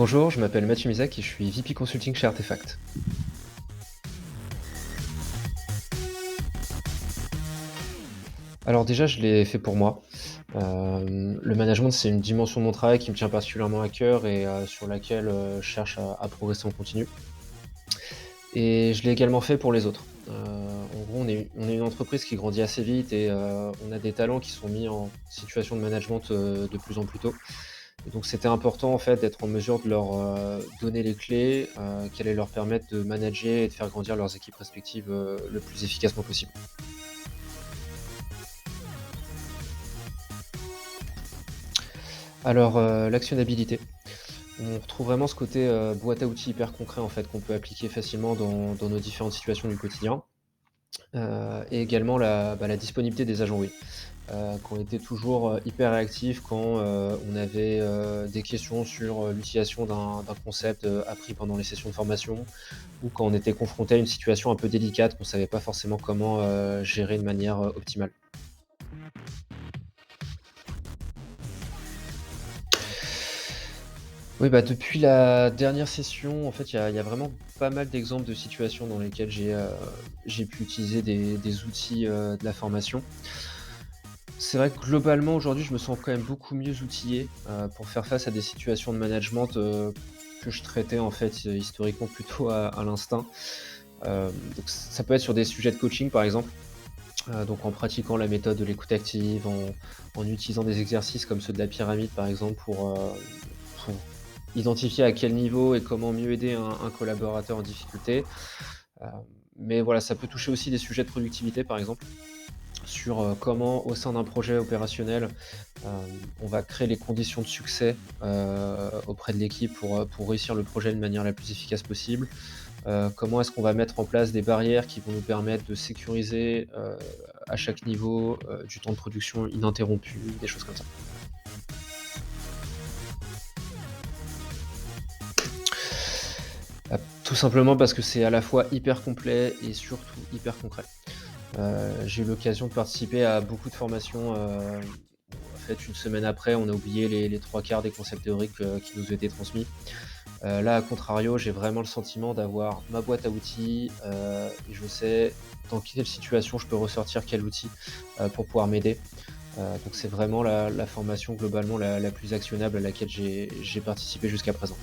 Bonjour, je m'appelle Mathieu Misak et je suis VP Consulting chez Artefact. Alors déjà, je l'ai fait pour moi. Le management, c'est une dimension de mon travail qui me tient particulièrement à cœur et sur laquelle, je cherche à progresser en continu et je l'ai également fait pour les autres. En gros, on est une entreprise qui grandit assez vite et on a des talents qui sont mis en situation de management, de plus en plus tôt et donc c'était important, en fait, d'être en mesure de leur, donner les clés, qui allaient leur permettre de manager et de faire grandir leurs équipes respectives, le plus efficacement possible. Alors, l'actionnabilité. On retrouve vraiment ce côté, boîte à outils hyper concret, en fait, qu'on peut appliquer facilement dans nos différentes situations du quotidien, et également la disponibilité des agents, oui, qui ont été toujours, hyper réactifs quand, on avait, des questions sur, l'utilisation d'un concept, appris pendant les sessions de formation ou quand on était confronté à une situation un peu délicate qu'on savait pas forcément comment, gérer de manière, optimale. Oui, bah, depuis la dernière session, en fait, il y a vraiment pas mal d'exemples de situations dans lesquelles j'ai pu utiliser des outils, de la formation. C'est vrai que globalement, aujourd'hui, je me sens quand même beaucoup mieux outillé, pour faire face à des situations de management, que je traitais, en fait, historiquement plutôt à l'instinct. Donc ça peut être sur des sujets de coaching, par exemple, donc en pratiquant la méthode de l'écoute active, en utilisant des exercices comme ceux de la pyramide, par exemple, pour identifier à quel niveau et comment mieux aider un collaborateur en difficulté. Heu, mais voilà, ça peut toucher aussi des sujets de productivité, par exemple, sur, comment au sein d'un projet opérationnel, on va créer les conditions de succès, auprès de l'équipe pour réussir le projet de manière la plus efficace possible. Comment est-ce qu'on va mettre en place des barrières qui vont nous permettre de sécuriser, à chaque niveau, du temps de production ininterrompu, des choses comme ça. Tout simplement parce que c'est à la fois hyper complet et surtout hyper concret. J'ai eu l'occasion de participer à beaucoup de formations, où en fait, une semaine après, on a oublié les 3/4 des concepts théoriques, qui nous étaient transmis. Là, à contrario, j'ai vraiment le sentiment d'avoir ma boîte à outils, et je sais dans quelle situation je peux ressortir quel outil, pour pouvoir m'aider. Donc c'est vraiment la formation globalement la plus actionnable à laquelle j'ai participé jusqu'à présent.